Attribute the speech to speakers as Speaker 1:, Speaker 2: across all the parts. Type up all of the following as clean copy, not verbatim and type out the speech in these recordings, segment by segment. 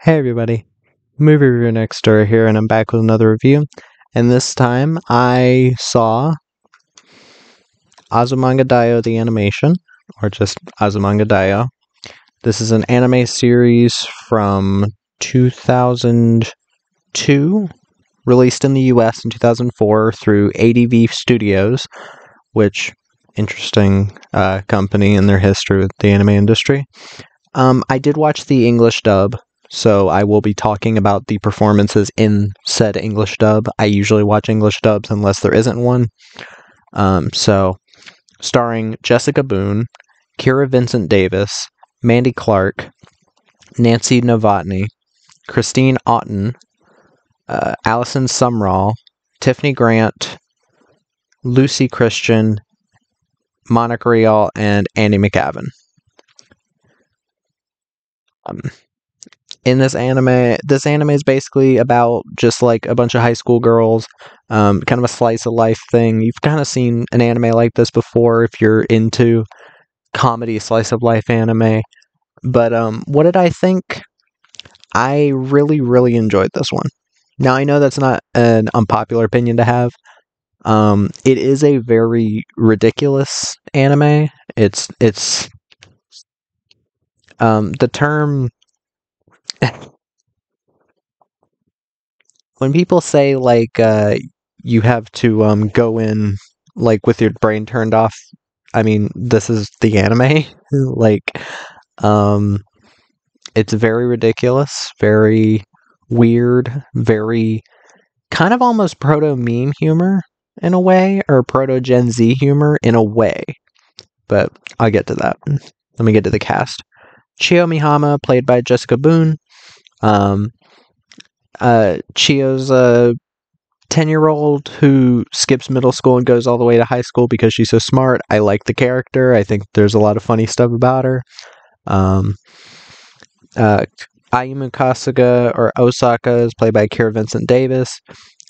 Speaker 1: Hey everybody, Movie Review Next Door here, and I'm back with another review. And this time I saw Azumanga Daioh the animation, or just Azumanga Daioh. This is an anime series from 2002, released in the US in 2004 through ADV Studios, which interesting company in their history with the anime industry. I did watch the English dub, so I will be talking about the performances in said English dub. I usually watch English dubs unless there isn't one. So, starring Jessica Boone, Kira Vincent Davis, Mandy Clark, Nancy Novotny, Christine Otten, Allison Sumrall, Tiffany Grant, Lucy Christian, Monica Rial, and Andy McAvin. In this anime is basically about just like a bunch of high school girls, kind of a slice of life thing. You've kind of seen an anime like this before if you're into comedy slice of life anime. But what did I think? I really, really enjoyed this one. Now I know that's not an unpopular opinion to have. It is a very ridiculous anime. It's the term when people say like you have to go in like with your brain turned off, I mean this is the anime. Like it's very ridiculous, very weird, very kind of almost proto meme humor in a way, or proto Gen Z humor in a way. But I'll get to that. Let me get to the cast. Chio Mihama, played by Jessica Boone. Chio's a 10-year-old who skips middle school and goes all the way to high school because she's so smart. I like the character. I think there's a lot of funny stuff about her. Ayumu Kasuga, or Osaka, is played by Kira Vincent Davis.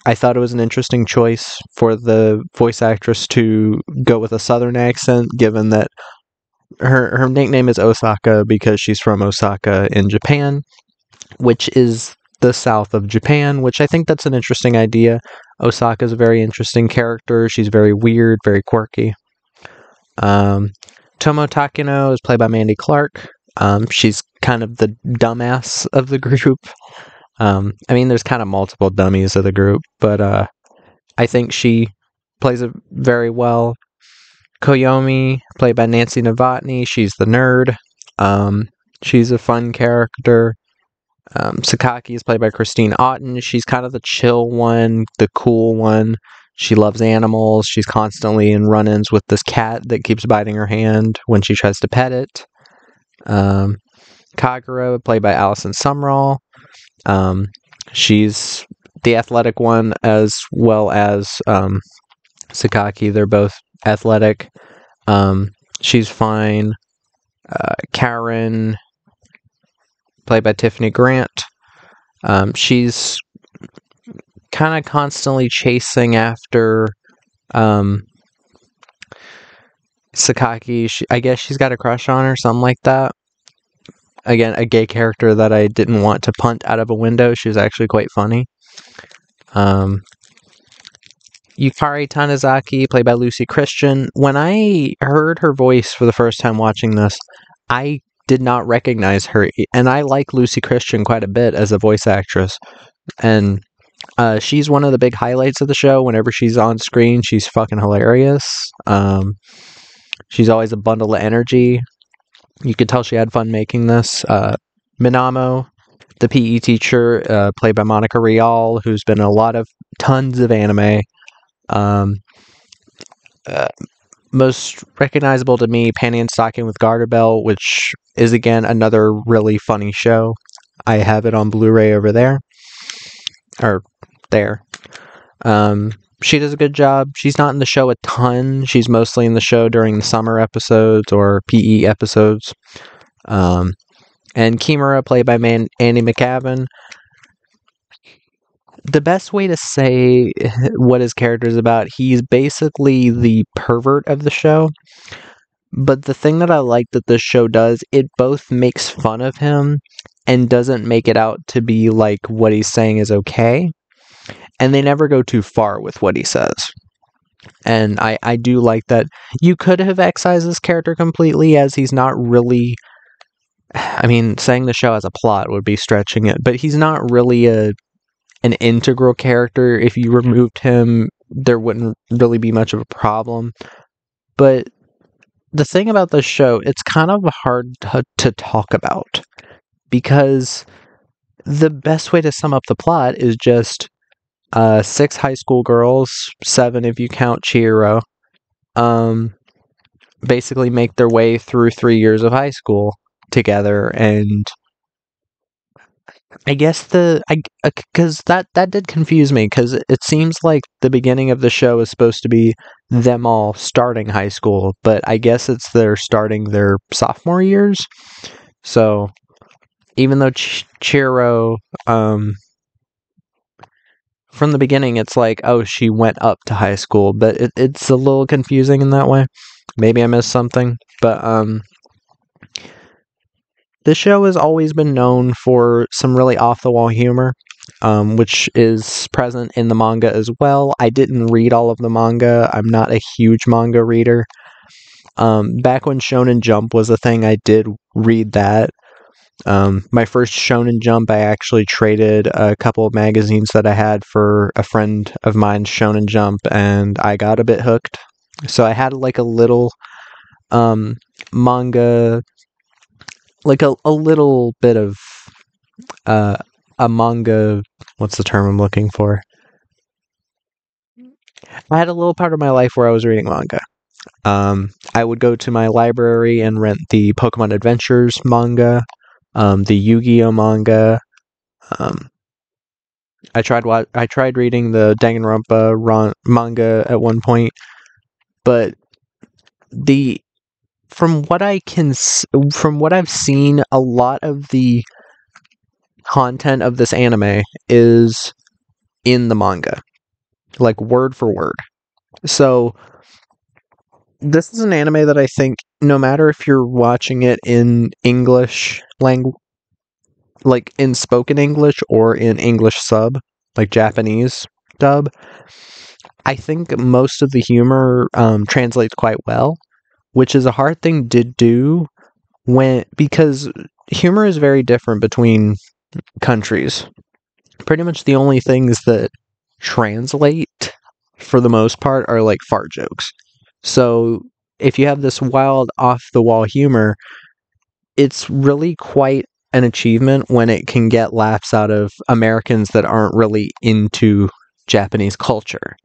Speaker 1: I thought it was an interesting choice for the voice actress to go with a southern accent, given that her nickname is Osaka because she's from Osaka in Japan, which is the south of Japan, which I think that's an interesting idea. Osaka's a very interesting character. She's very weird, very quirky. Tomo Takino is played by Mandy Clark. She's kind of the dumbass of the group. I mean, there's kind of multiple dummies of the group, but I think she plays it very well. Koyomi, played by Nancy Novotny, she's the nerd. She's a fun character. Sakaki is played by Christine Otten. She's kind of the chill one, the cool one. She loves animals. She's constantly in run-ins with this cat that keeps biting her hand when she tries to pet it. Kagura, played by Allison Sumrall. She's the athletic one as well as Sakaki. They're both athletic. She's fine. Karen, played by Tiffany Grant. She's kind of constantly chasing after Sakaki. I guess she's got a crush on her, something like that. Again, a gay character that I didn't want to punt out of a window. She was actually quite funny. Yukari Tanizaki, played by Lucy Christian. When I heard her voice for the first time watching this, I did not recognize her, and I like Lucy Christian quite a bit as a voice actress, and she's one of the big highlights of the show. Whenever she's on screen, she's fucking hilarious. She's always a bundle of energy. You could tell she had fun making this. Minamo, the PE teacher, played by Monica Rial, who's been in tons of anime. Most recognizable to me, Panty and Stocking with Garter Belt, which is again another really funny show. I have it on Blu-ray over there. Or there. She does a good job. She's not in the show a ton. She's mostly in the show during the summer episodes or PE episodes. And Kimura, played by Andy McAvin. The best way to say what his character is about, he's basically the pervert of the show. But the thing that I like that this show does, it both makes fun of him and doesn't make it out to be like what he's saying is okay. And they never go too far with what he says. And I do like that. You could have excised this character completely, as he's not really. I mean, saying the show has a plot would be stretching it, but he's not really an integral character. If you removed him, there wouldn't really be much of a problem. But the thing about this show, it's kind of hard to talk about, because the best way to sum up the plot is just 6 high school girls, 7 if you count Chihiro, basically make their way through 3 years of high school together. And I guess because that did confuse me, because it seems like the beginning of the show is supposed to be them all starting high school, but I guess it's they're starting their sophomore years. So even though Chihiro, from the beginning, it's like, oh, she went up to high school, but it's a little confusing in that way. Maybe I missed something, but this show has always been known for some really off-the-wall humor, which is present in the manga as well. I didn't read all of the manga. I'm not a huge manga reader. Back when Shonen Jump was a thing, I did read that. My first Shonen Jump, I actually traded a couple of magazines that I had for a friend of mine's Shonen Jump, and I got a bit hooked. So I had like a little manga, like a little bit of a manga. What's the term I'm looking for? I had a little part of my life where I was reading manga. I would go to my library and rent the Pokemon Adventures manga, the Yu-Gi-Oh manga. I tried reading the Danganronpa manga at one point, but from what I've seen, a lot of the content of this anime is in the manga, like word for word. So this is an anime that I think, no matter if you're watching it in English language, like in spoken English, or in English sub, like Japanese dub, I think most of the humor translates quite well, which is a hard thing to do because humor is very different between countries. Pretty much the only things that translate for the most part are like fart jokes. So if you have this wild off the wall humor, it's really quite an achievement when it can get laughs out of Americans that aren't really into Japanese culture.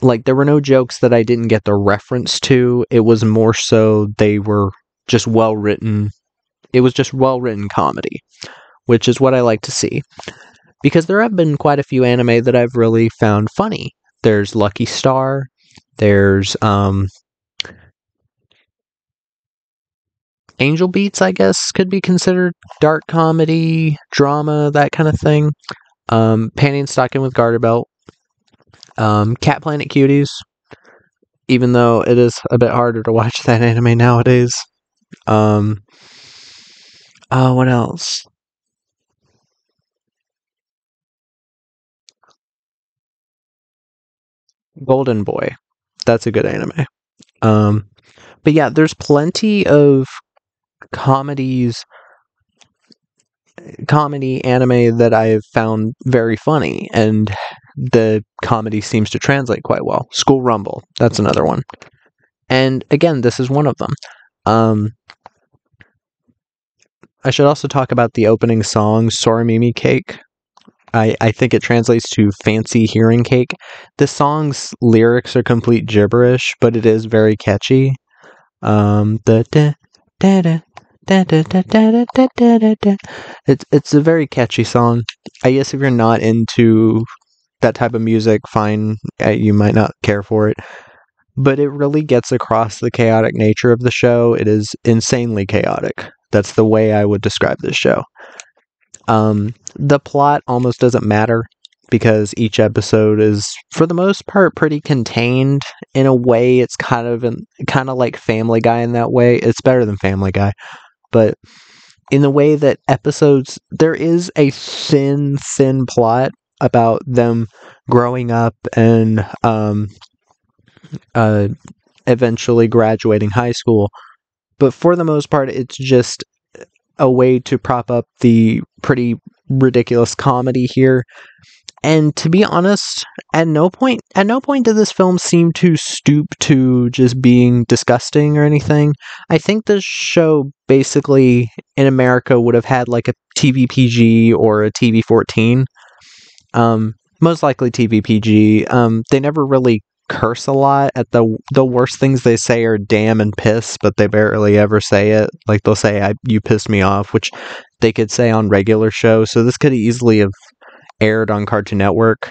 Speaker 1: Like, there were no jokes that I didn't get the reference to. It was more so they were just well written. It was just well written comedy, which is what I like to see. Because there have been quite a few anime that I've really found funny. There's Lucky Star. There's Angel Beats, I guess, could be considered dark comedy, drama, that kind of thing. Panty and Stocking with Garter Belt. Cat Planet Cuties, even though it is a bit harder to watch that anime nowadays. What else? Golden Boy. That's a good anime. But yeah, there's plenty of comedy anime that I've found very funny, and the comedy seems to translate quite well. School Rumble, that's another one. And again, this is one of them. I should also talk about the opening song, Soramimi Cake. I think it translates to fancy hearing cake. The song's lyrics are complete gibberish, but it is very catchy. It's a very catchy song. I guess if you're not into that type of music, fine, you might not care for it. But it really gets across the chaotic nature of the show. It is insanely chaotic. That's the way I would describe this show. The plot almost doesn't matter, because each episode is, for the most part, pretty contained. In a way, it's kind of like Family Guy in that way. It's better than Family Guy, but in the way that episodes, there is a thin plot about them growing up and uh, eventually graduating high school. But for the most part, it's just a way to prop up the pretty ridiculous comedy here. And to be honest, at no point did this film seem to stoop to just being disgusting or anything. I think this show basically in America would have had like a TV PG or a TV 14. Most likely TV PG. They never really curse a lot. At the worst things they say are damn and piss, but they barely ever say it. Like they'll say you pissed me off, which they could say on regular shows. So this could easily have aired on Cartoon Network.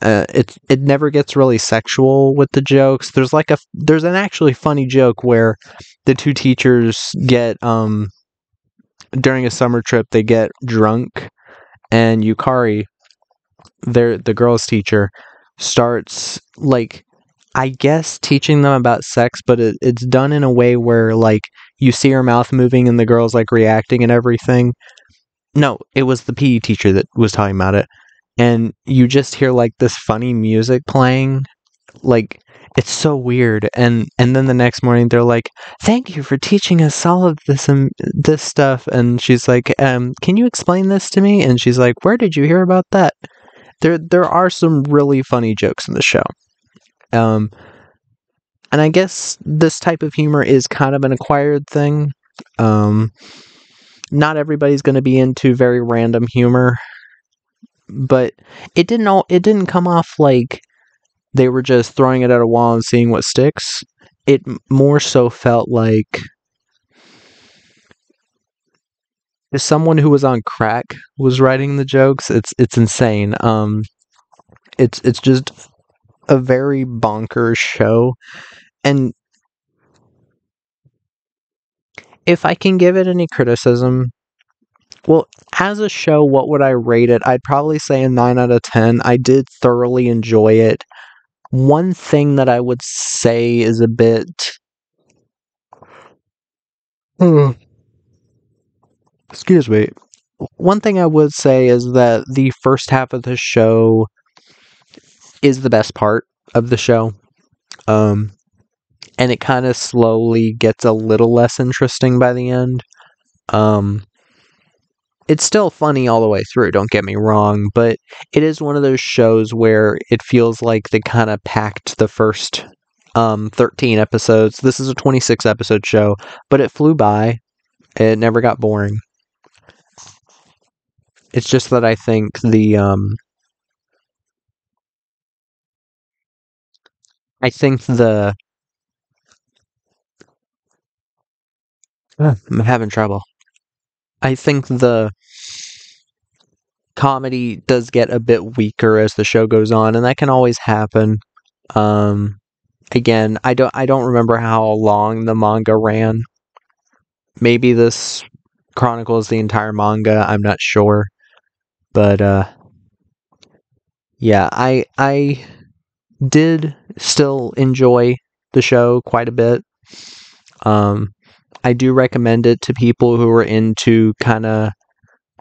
Speaker 1: It never gets really sexual with the jokes. There's an actually funny joke where the two teachers get during a summer trip they get drunk, and Yukari, the girl's teacher, starts like, I guess, teaching them about sex, but it's done in a way where like you see her mouth moving and the girl's like reacting and everything. No, it was the PE teacher that was talking about it. And you just hear like this funny music playing. Like it's so weird. And then the next morning they're like, "Thank you for teaching us all of this stuff." And she's like, "Can you explain this to me?" And she's like, "Where did you hear about that?" There are some really funny jokes in the show. Um and I guess this type of humor is kind of an acquired thing. Um Not everybody's going to be into very random humor, but it didn't come off like they were just throwing it at a wall and seeing what sticks. It more so felt like if someone who was on crack was writing the jokes. It's insane. It's just a very bonkers show, and if I can give it any criticism, well, as a show, what would I rate it? I'd probably say a 9 out of 10. I did thoroughly enjoy it. One thing that I would say is a bit. Hmm, excuse me. One thing I would say is that the first half of the show is the best part of the show. Um, and it kind of slowly gets a little less interesting by the end. Um, it's still funny all the way through, don't get me wrong, but it is one of those shows where it feels like they kind of packed the first 13 episodes. This is a 26 episode show, but it flew by. It never got boring. It's just that I think the I'm having trouble. I think the comedy does get a bit weaker as the show goes on, and that can always happen. Um, Again, I don't remember how long the manga ran. Maybe this chronicles the entire manga. I'm not sure, but yeah, I did still enjoy the show quite a bit. Um, I do recommend it to people who are into kind of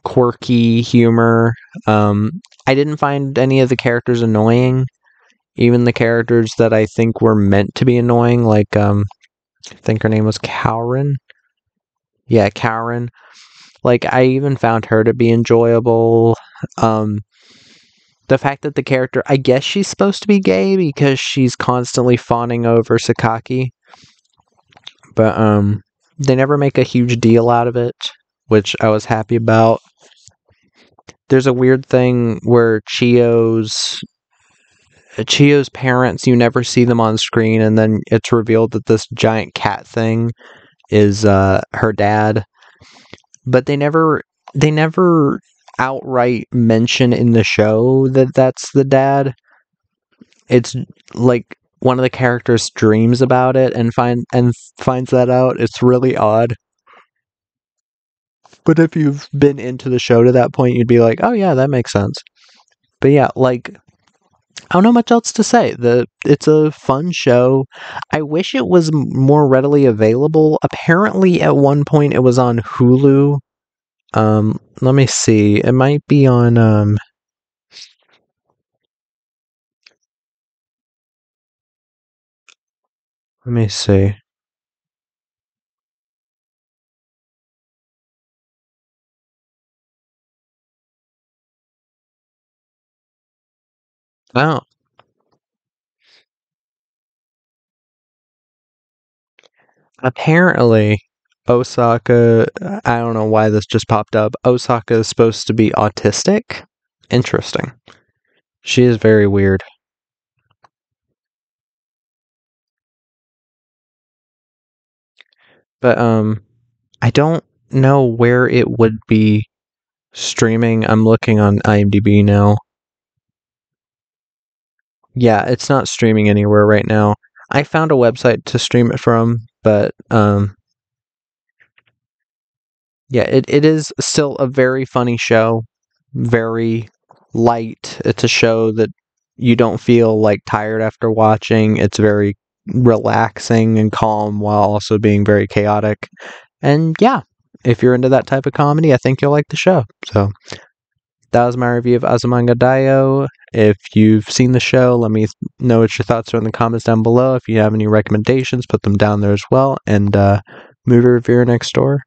Speaker 1: quirky humor. I didn't find any of the characters annoying. Even the characters that I think were meant to be annoying, like I think her name was Karen. Yeah, Karen. Like I even found her to be enjoyable. Um, the fact that the character, I guess she's supposed to be gay because she's constantly fawning over Sakaki, but they never make a huge deal out of it, which I was happy about. There's a weird thing where Chio's parents, you never see them on screen, and then it's revealed that this giant cat thing is her dad. But they never outright mention in the show that that's the dad. It's like one of the characters dreams about it and finds that out. It's really odd. But if you've been into the show to that point, you'd be like, "Oh yeah, that makes sense." But yeah, like I don't know much else to say. It's a fun show. I wish it was more readily available. Apparently, at one point, it was on Hulu. Let me see. It might be on. Let me see. Oh, apparently, Osaka. I don't know why this just popped up. Osaka is supposed to be autistic. Interesting. She is very weird. But I don't know where it would be streaming. I'm looking on IMDb now. Yeah, it's not streaming anywhere right now. I found a website to stream it from, but yeah, it is still a very funny show. Very light. It's a show that you don't feel like tired after watching. It's very relaxing and calm while also being very chaotic. And yeah, if you're into that type of comedy, I think you'll like the show. So that was my review of Azumanga Daioh. If you've seen the show, let me know what your thoughts are in the comments down below. If you have any recommendations, put them down there as well. And movie reviewer next door.